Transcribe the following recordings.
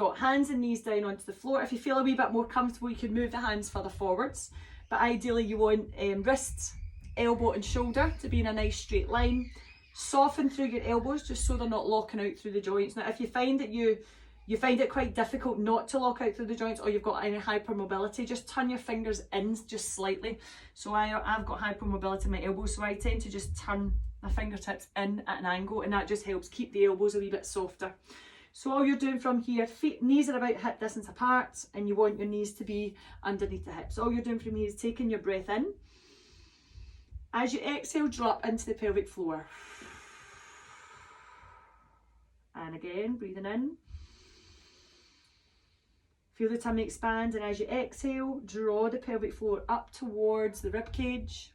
got hands and knees down onto the floor. If you feel a wee bit more comfortable, you can move the hands further forwards. But ideally you want wrists, elbow and shoulder to be in a nice straight line. Soften through your elbows just so they're not locking out through the joints. Now if you find that you find it quite difficult not to lock out through the joints, or you've got any hypermobility, just turn your fingers in just slightly. So I've got hypermobility in my elbows, so I tend to just turn my fingertips in at an angle, and that just helps keep the elbows a wee bit softer. So all you're doing from here, knees are about hip distance apart, and you want your knees to be underneath the hips. All you're doing from here is taking your breath in. As you exhale, drop into the pelvic floor. And again, breathing in. Feel the tummy expand, and as you exhale, draw the pelvic floor up towards the rib cage.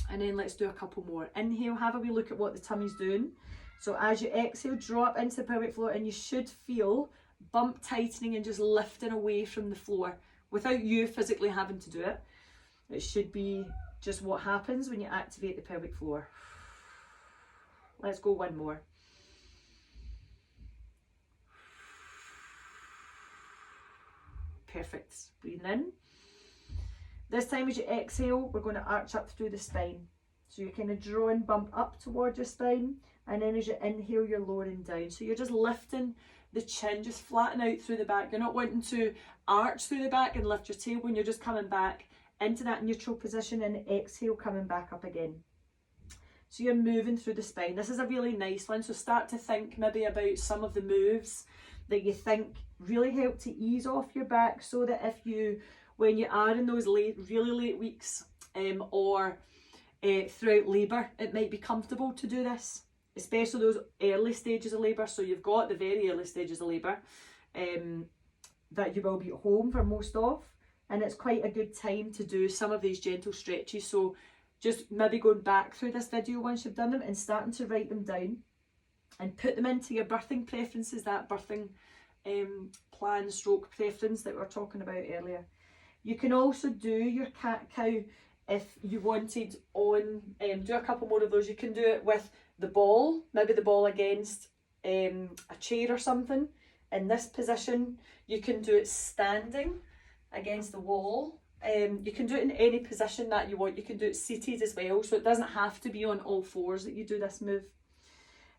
And then let's do a couple more. Inhale, have a wee look at what the tummy's doing. So as you exhale, draw up into the pelvic floor, and you should feel bump tightening and just lifting away from the floor without you physically having to do it. It should be just what happens when you activate the pelvic floor. Let's go one more. Perfect. Breathing in. This time as you exhale, we're going to arch up through the spine. So you're kind of drawing bump up towards your spine, and then as you inhale, you're lowering down. So you're just lifting the chin, just flatten out through the back. You're not wanting to arch through the back and lift your tailbone. You're just coming back into that neutral position, and exhale, coming back up again. So you're moving through the spine. This is a really nice one. So start to think maybe about some of the moves that you think really help to ease off your back, so that if you, when you are in those really late weeks or throughout labour, it might be comfortable to do this, especially those early stages of labour. So you've got the very early stages of labour that you will be at home for most of, and it's quite a good time to do some of these gentle stretches. So just maybe going back through this video once you've done them and starting to write them down and put them into your birthing preferences, that birthing plan stroke preference that we were talking about earlier. You can also do your cat-cow if you wanted on, do a couple more of those. You can do it with the ball, maybe the ball against a chair or something in this position. You can do it standing against the wall. You can do it in any position that you want. You can do it seated as well, so it doesn't have to be on all fours that you do this move.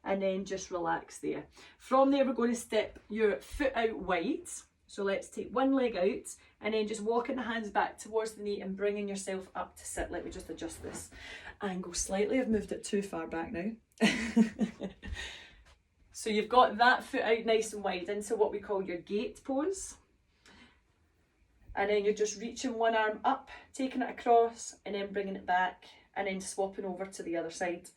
And then just relax there. From there, we're going to step your foot out wide. So let's take one leg out, and then just walking the hands back towards the knee and bringing yourself up to sit. Let me just adjust this angle slightly. I've moved it too far back now. So you've got that foot out nice and wide into what we call your gate pose. And then you're just reaching one arm up, taking it across, and then bringing it back, and then swapping over to the other side.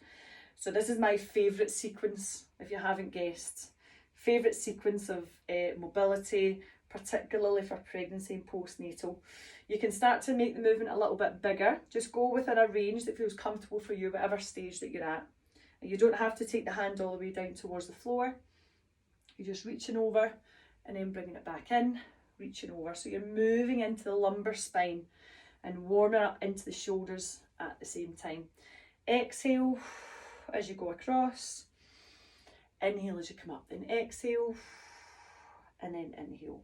So this is my favourite sequence, if you haven't guessed. Favourite sequence of mobility, particularly for pregnancy and postnatal. You can start to make the movement a little bit bigger. Just go within a range that feels comfortable for you, whatever stage that you're at. And you don't have to take the hand all the way down towards the floor. You're just reaching over and then bringing it back in, reaching over. So you're moving into the lumbar spine and warming up into the shoulders at the same time. Exhale as you go across. Inhale as you come up, then exhale, and then inhale.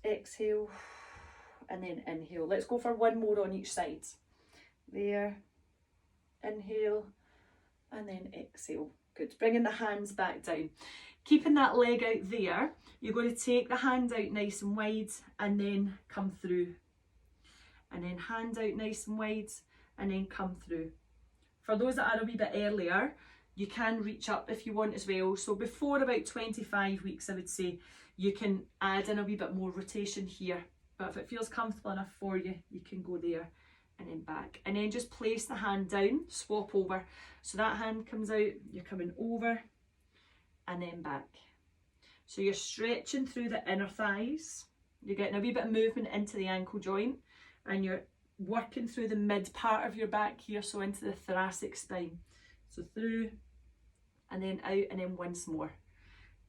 Exhale, and then inhale. Let's go for one more on each side. There, inhale, and then exhale. Good. Bringing the hands back down. Keeping that leg out there, you're going to take the hand out nice and wide, and then come through. And then hand out nice and wide, and then come through. For those that are a wee bit earlier, you can reach up if you want as well. So before about 25 weeks, I would say, you can add in a wee bit more rotation here. But if it feels comfortable enough for you, you can go there and then back. And then just place the hand down, swap over. So that hand comes out, you're coming over and then back. So you're stretching through the inner thighs. You're getting a wee bit of movement into the ankle joint, and you're working through the mid part of your back here, so into the thoracic spine. So through and then out, and then once more.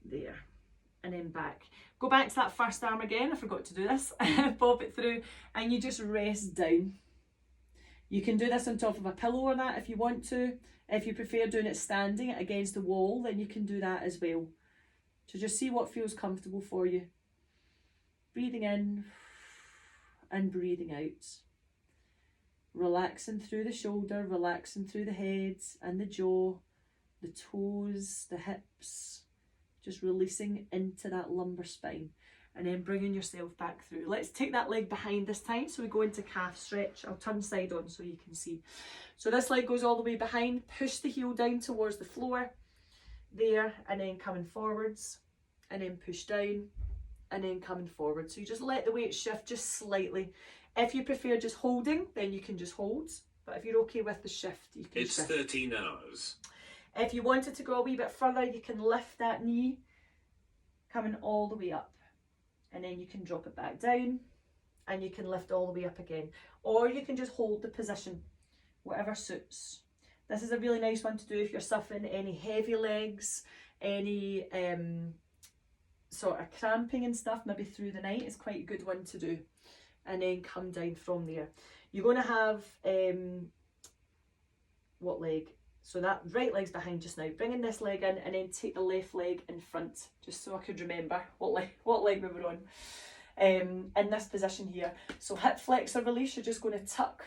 There. And then back. Go back to that first arm again. I forgot to do this. Bob it through, and you just rest down. You can do this on top of a pillow or that if you want to. If you prefer doing it standing against the wall, then you can do that as well. So just see what feels comfortable for you. Breathing in and breathing out. Relaxing through the shoulder, relaxing through the head and the jaw, the toes, the hips. Just releasing into that lumbar spine. And then bringing yourself back through. Let's take that leg behind this time. So we go into calf stretch. I'll turn side on so you can see. So this leg goes all the way behind. Push the heel down towards the floor. There, and then coming forwards. And then push down. And then coming forward. So you just let the weight shift just slightly. If you prefer just holding, then you can just hold. But if you're okay with the shift, you can shift. It's 13 hours. If you wanted to go a wee bit further, you can lift that knee. Coming all the way up. And then you can drop it back down and you can lift all the way up again. Or you can just hold the position, whatever suits. This is a really nice one to do if you're suffering any heavy legs, any sort of cramping and stuff, maybe through the night. It's quite a good one to do. And then come down from there. You're going to have, what leg? So that right leg's behind just now. Bringing this leg in and then take the left leg in front, just so I could remember what leg we were on. In this position here. So hip flexor release, you're just going to tuck,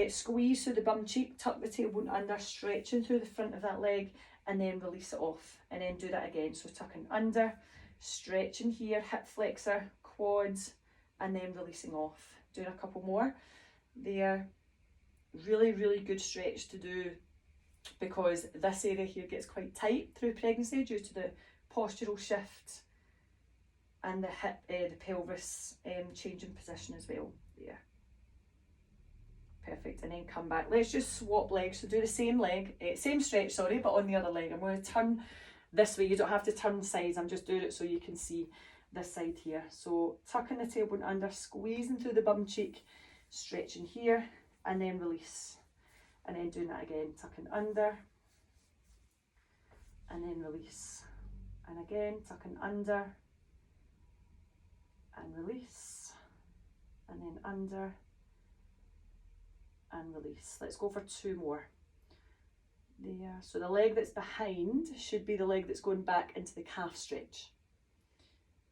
squeeze through the bum cheek, tuck the tailbone under, stretching through the front of that leg, and then release it off. And then do that again. So tucking under, stretching here, hip flexor, quads, and then releasing off. Doing a couple more. There. Really, really good stretch to do, because this area here gets quite tight through pregnancy due to the postural shift and the hip, the pelvis changing position as well. Yeah, perfect. And then come back. Let's just swap legs. So do the same leg, same stretch, sorry, but on the other leg. I'm going to turn this way. You don't have to turn sides. I'm just doing it so you can see this side here. So tucking the tailbone under, squeezing through the bum cheek, stretching here, and then release. And then doing that again, tucking under, and then release. And again, tucking under, and release. And then under, and release. Let's go for two more. There. So the leg that's behind should be the leg that's going back into the calf stretch,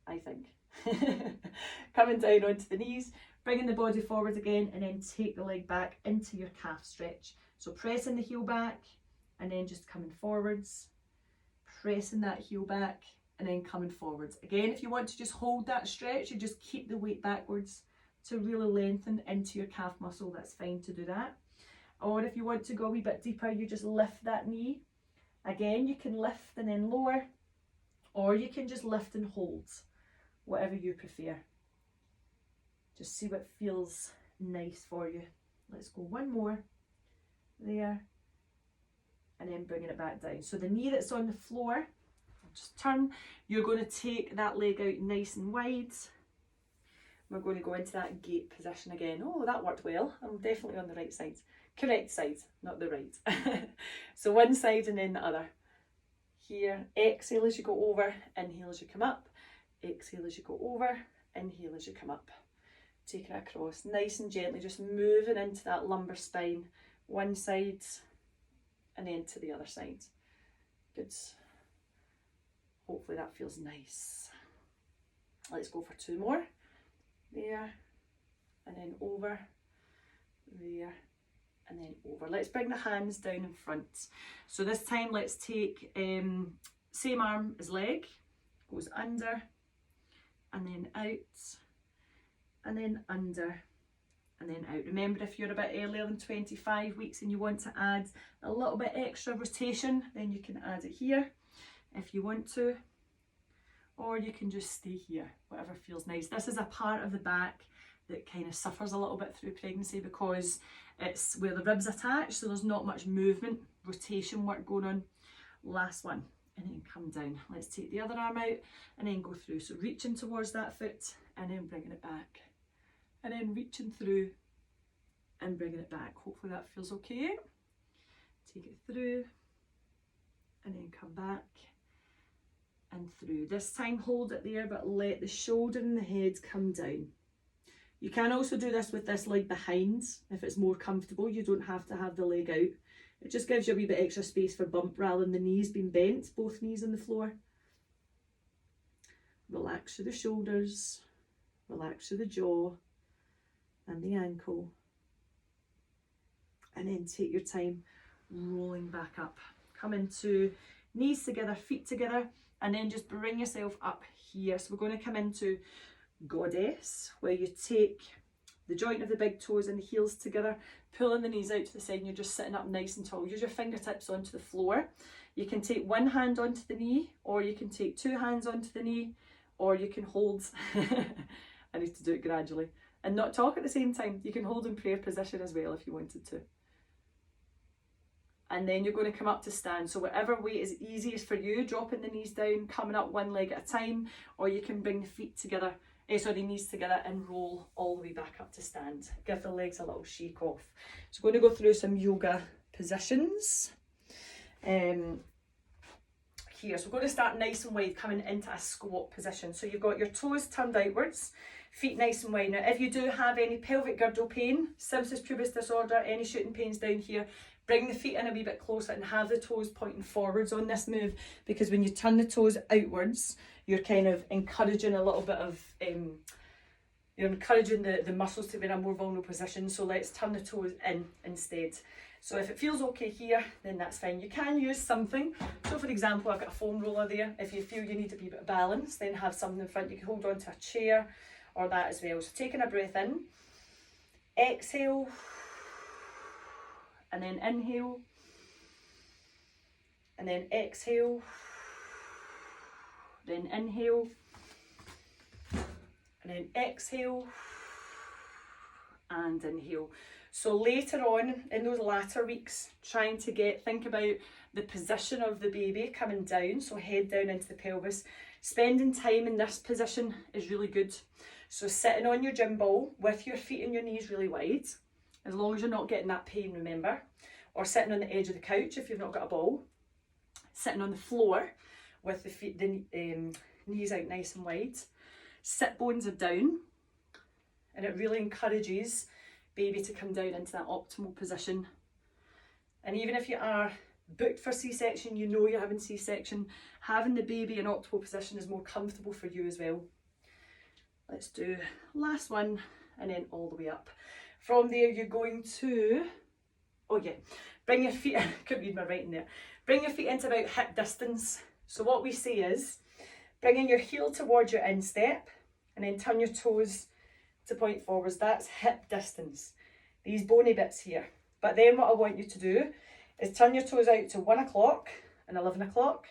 I think. Coming down onto the knees, bringing the body forward again, and then take the leg back into your calf stretch. So pressing the heel back and then just coming forwards, pressing that heel back and then coming forwards. Again, if you want to just hold that stretch, you just keep the weight backwards to really lengthen into your calf muscle. That's fine to do that. Or if you want to go a wee bit deeper, you just lift that knee. Again, you can lift and then lower, or you can just lift and hold, whatever you prefer. Just see what feels nice for you. Let's go one more. There, and then bringing it back down. So the knee that's on the floor, I'll just turn. You're going to take that leg out nice and wide. We're going to go into that gate position again. Oh, that worked well. I'm definitely on the right side. Correct side, not the right. So one side and then the other. Here, exhale as you go over, inhale as you come up. Exhale as you go over, inhale as you come up. Taking it across, nice and gently, just moving into that lumbar spine. One side and then to the other side. Good. Hopefully that feels nice. Let's go for two more. There, and then over, there, and then over. Let's bring the hands down in front. So this time let's take same arm as leg, goes under, and then out, and then under, and then out. Remember, if you're a bit earlier than 25 weeks and you want to add a little bit extra rotation, then you can add it here if you want to, or you can just stay here, whatever feels nice. This is a part of the back that kind of suffers a little bit through pregnancy because it's where the ribs attach, so there's not much movement, rotation work going on. Last one, and then come down. Let's take the other arm out and then go through. So reaching towards that foot and then bringing it back. And then reaching through and bringing it back. Hopefully that feels okay. Take it through and then come back and through. This time hold it there, but let the shoulder and the head come down. You can also do this with this leg behind if it's more comfortable. You don't have to have the leg out. It just gives you a wee bit extra space for bump rather than the knees being bent, both knees on the floor. Relax through the shoulders, relax through the jaw and the ankle. And then take your time rolling back up. Come into knees together, feet together, and then just bring yourself up here. So we're going to come into Goddess, where you take the joint of the big toes and the heels together, pulling the knees out to the side, and you're just sitting up nice and tall. Use your fingertips onto the floor. You can take one hand onto the knee, or you can take two hands onto the knee, or you can hold, I need to do it gradually, and not talk at the same time. You can hold in prayer position as well if you wanted to. And then you're going to come up to stand. So whatever way is easiest for you, dropping the knees down, coming up one leg at a time, or you can bring the feet together, knees together and roll all the way back up to stand. Give the legs a little shake off. So we're going to go through some yoga positions. Here, so we're going to start nice and wide, coming into a squat position. So you've got your toes turned outwards, feet nice and wide. Now, if you do have any pelvic girdle pain, symphysis pubis disorder, any shooting pains down here, bring the feet in a wee bit closer and have the toes pointing forwards on this move, because when you turn the toes outwards, you're kind of encouraging a little bit of, you're encouraging the muscles to be in a more vulnerable position. So let's turn the toes in instead. So if it feels okay here, then that's fine. You can use something. So for example, I've got a foam roller there. If you feel you need a wee bit of balance, then have something in front. You can hold on to a chair or that as well. So taking a breath in, exhale, and then inhale, and then exhale, then inhale, and then exhale, and inhale. So later on in those latter weeks, trying to think about the position of the baby coming down, so head down into the pelvis. Spending time in this position is really good. So sitting on your gym ball with your feet and your knees really wide, as long as you're not getting that pain, remember. Or sitting on the edge of the couch if you've not got a ball. Sitting on the floor with the feet, knees out nice and wide. Sit bones are down, and it really encourages baby to come down into that optimal position. And even if you are booked for C-section, you know you're having C-section, having the baby in optimal position is more comfortable for you as well. Let's do last one, and then all the way up. From there, you're going to, bring your feet, I couldn't read my writing there. Bring your feet into about hip distance. So what we say is, bringing your heel towards your instep, and then turn your toes to point forwards. That's hip distance, these bony bits here. But then what I want you to do is turn your toes out to 1 o'clock and 11 o'clock,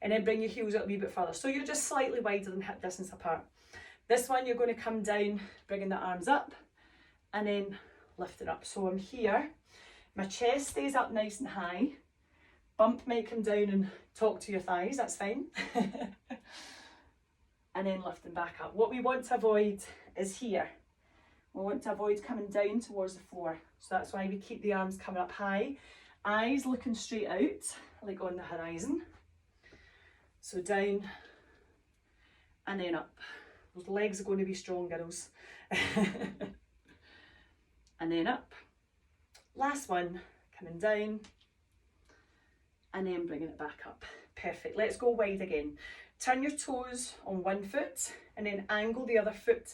and then bring your heels out a wee bit further. So you're just slightly wider than hip distance apart. This one, you're going to come down, bringing the arms up, and then lift it up. So I'm here, my chest stays up nice and high. Bump might come down and talk to your thighs, that's fine. And then lifting back up. What we want to avoid is here. We want to avoid coming down towards the floor. So that's why we keep the arms coming up high. Eyes looking straight out, like on the horizon. So down and then up. Those legs are going to be strong, girls. And then up. Last one, coming down. And then bringing it back up. Perfect. Let's go wide again. Turn your toes on one foot and then angle the other foot,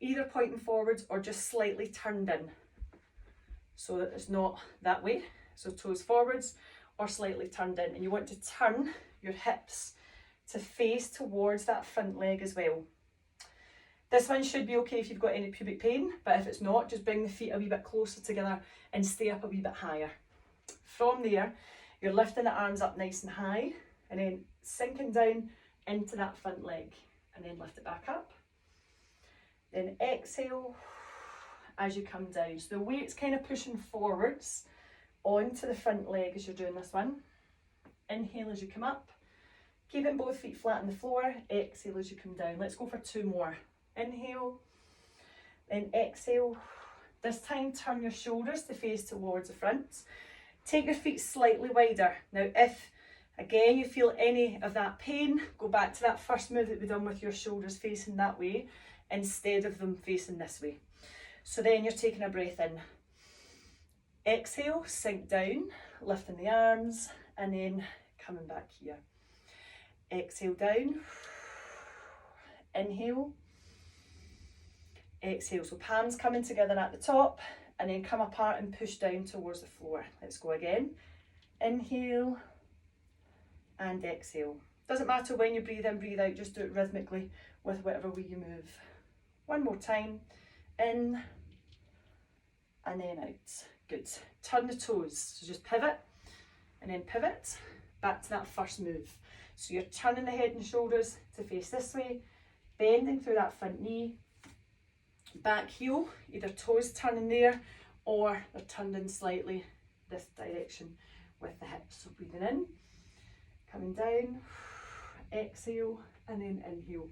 either pointing forwards or just slightly turned in, so that it's not that way. So toes forwards or slightly turned in. And you want to turn your hips to face towards that front leg as well. This one should be okay if you've got any pubic pain, but if it's not, just bring the feet a wee bit closer together and stay up a wee bit higher. From there, you're lifting the arms up nice and high and then sinking down into that front leg, and then lift it back up. Then exhale as you come down. So the weight's kind of pushing forwards onto the front leg as you're doing this one. Inhale as you come up. Keeping both feet flat on the floor. Exhale as you come down. Let's go for 2 more. Inhale, then exhale. This time turn your shoulders to face towards the front. Take your feet slightly wider. Now if again you feel any of that pain, go back to that first move that we've done with your shoulders facing that way instead of them facing this way. So then you're taking a breath in. Exhale, sink down, lifting the arms, and then coming back here. Exhale down, inhale, exhale. So palms coming together at the top and then come apart and push down towards the floor. Let's go again. Inhale and exhale. Doesn't matter when you breathe in, breathe out, just do it rhythmically with whatever way you move. One more time. In and then out. Good. Turn the toes. So just pivot and then pivot back to that first move. So you're turning the head and shoulders to face this way, bending through that front knee, back heel, either toes turning there or they're turned in slightly this direction with the hips. So breathing in, coming down, exhale, and then inhale.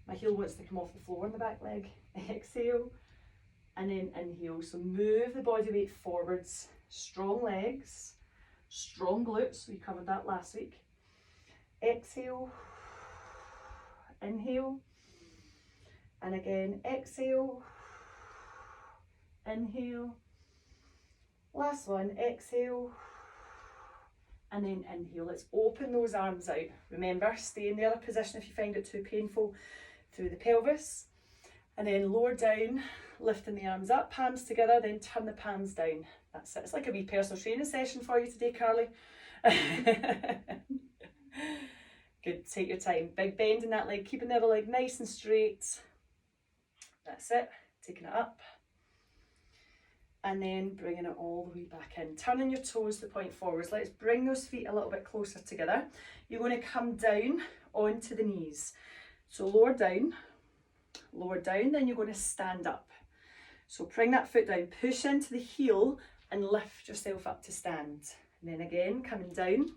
My heel wants to come off the floor on the back leg. Exhale, and then inhale. So move the body weight forwards, strong legs, strong glutes, we covered that last week. Exhale, inhale, and again exhale, inhale, last one, exhale, and then inhale. Let's open those arms out. Remember, stay in the other position if you find it too painful, through the pelvis, and then lower down, lifting the arms up, palms together, then turn the palms down. That's it. It's like a wee personal training session for you today, Carly. Good, take your time. Big bend in that leg, keeping the other leg nice and straight. That's it, taking it up. And then bringing it all the way back in. Turning your toes to point forwards. Let's bring those feet a little bit closer together. You're going to come down onto the knees. So lower down, then you're going to stand up. So bring that foot down, push into the heel and lift yourself up to stand. And then again, coming down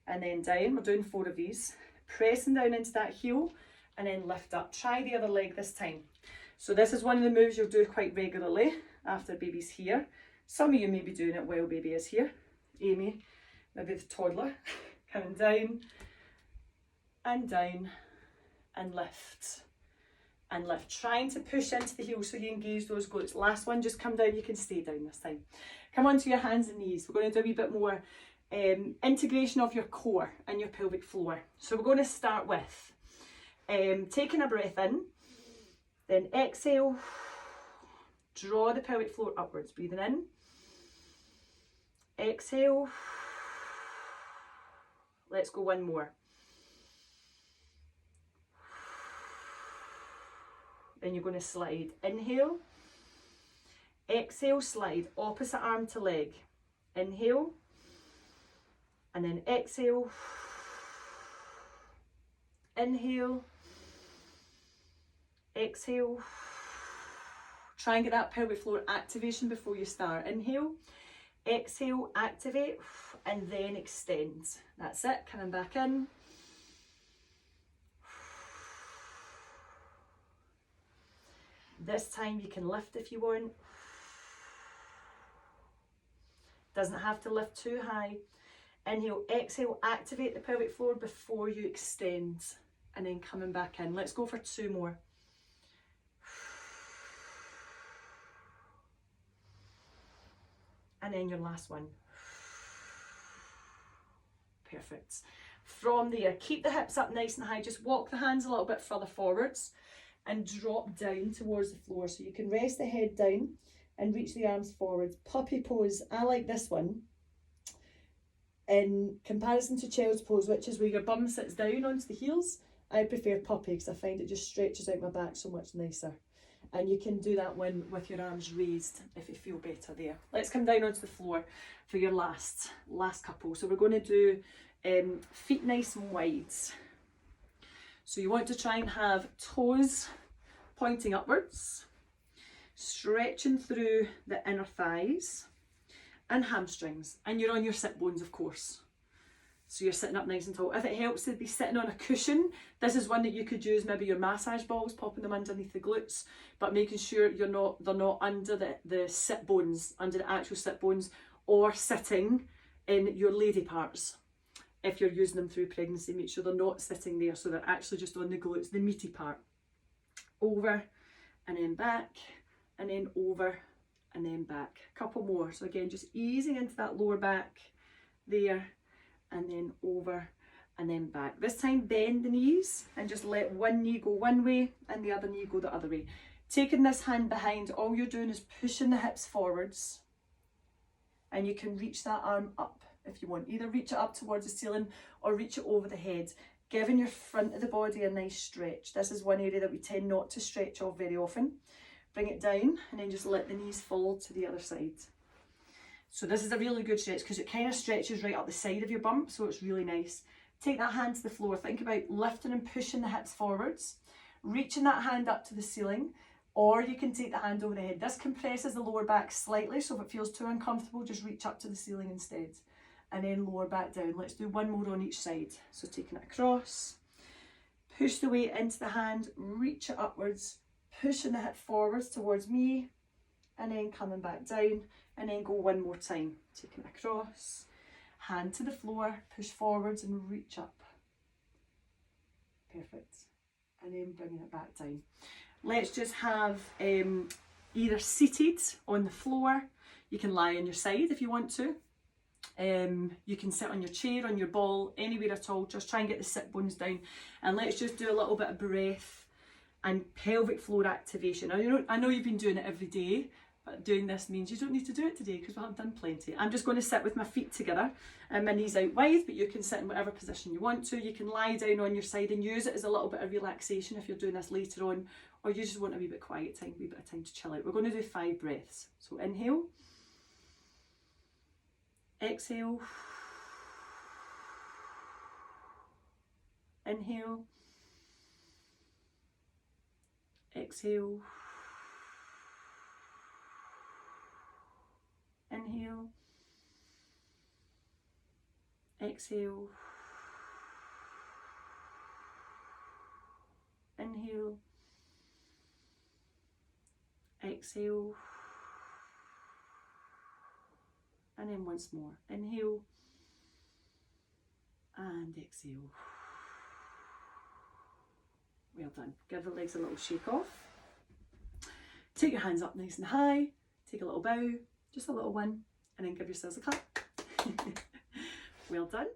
and then down. We're doing 4 of these. Pressing down into that heel and then lift up. Try the other leg this time. So this is one of the moves you'll do quite regularly after baby's here. Some of you may be doing it while baby is here. Amy, maybe the toddler. Coming down and lift. And lift, trying to push into the heel so you engage those glutes. Last one, just come down, you can stay down this time. Come onto your hands and knees. We're going to do a wee bit more integration of your core and your pelvic floor. So we're going to start with taking a breath in, then exhale, draw the pelvic floor upwards, breathing in, exhale, let's go one more. Then you're going to slide. Inhale, exhale, slide, opposite arm to leg. Inhale, and then exhale, inhale, exhale. Try and get that pelvic floor activation before you start. Inhale, exhale, activate, and then extend. That's it, coming back in. This time you can lift if you want. Doesn't have to lift too high. Inhale, exhale, activate the pelvic floor before you extend. And then coming back in. Let's go for 2 more. And then your last one. Perfect. From there, keep the hips up nice and high. Just walk the hands a little bit further forwards and drop down towards the floor. So you can rest the head down and reach the arms forwards. Puppy pose, I like this one. In comparison to child's pose, which is where your bum sits down onto the heels, I prefer puppy because I find it just stretches out my back so much nicer. And you can do that one with your arms raised if you feel better there. Let's come down onto the floor for your last couple. So we're going to do feet nice and wide. So you want to try and have toes pointing upwards, stretching through the inner thighs and hamstrings, and you're on your sit bones, of course. So you're sitting up nice and tall. If it helps to be sitting on a cushion, this is one that you could use, maybe your massage balls, popping them underneath the glutes, but making sure they're not under the sit bones, under the actual sit bones, or sitting in your lady parts. If you're using them through pregnancy, make sure they're not sitting there, so they're actually just on the glutes, the meaty part. Over and then back, and then over and then back. A couple more. So again, just easing into that lower back there, and then over and then back. This time bend the knees and just let one knee go one way and the other knee go the other way. Taking this hand behind, all you're doing is pushing the hips forwards, and you can reach that arm up if you want. Either reach it up towards the ceiling or reach it over the head, giving your front of the body a nice stretch. This is one area that we tend not to stretch off very often. Bring it down and then just let the knees fall to the other side. So this is a really good stretch because it kind of stretches right up the side of your bump, so it's really nice. Take that hand to the floor. Think about lifting and pushing the hips forwards, reaching that hand up to the ceiling, or you can take the hand over the head. This compresses the lower back slightly, so if it feels too uncomfortable, just reach up to the ceiling instead. And then lower back down. Let's do one more on each side. So taking it across, push the weight into the hand, reach it upwards, pushing the hip forwards towards me, and then coming back down, and then go one more time. Taking it across, hand to the floor, push forwards and reach up. Perfect. And then bringing it back down. Let's just have either seated on the floor. You can lie on your side if you want to. You can sit on your chair, on your ball, anywhere at all. Just try and get the sit bones down. And let's just do a little bit of breath and pelvic floor activation. I know you've been doing it every day, but doing this means you don't need to do it today because we have done plenty. I'm just going to sit with my feet together and my knees out wide, but you can sit in whatever position you want to. You can lie down on your side and use it as a little bit of relaxation if you're doing this later on, or you just want a wee bit of quiet time, a wee bit of time to chill out. We're going to do 5 breaths. So inhale, exhale, inhale, exhale, inhale, exhale, inhale, exhale, and then once more. Inhale and exhale. Well done. Give the legs a little shake off. Take your hands up nice and high. Take a little bow, just a little one, and then give yourselves a clap. Well done.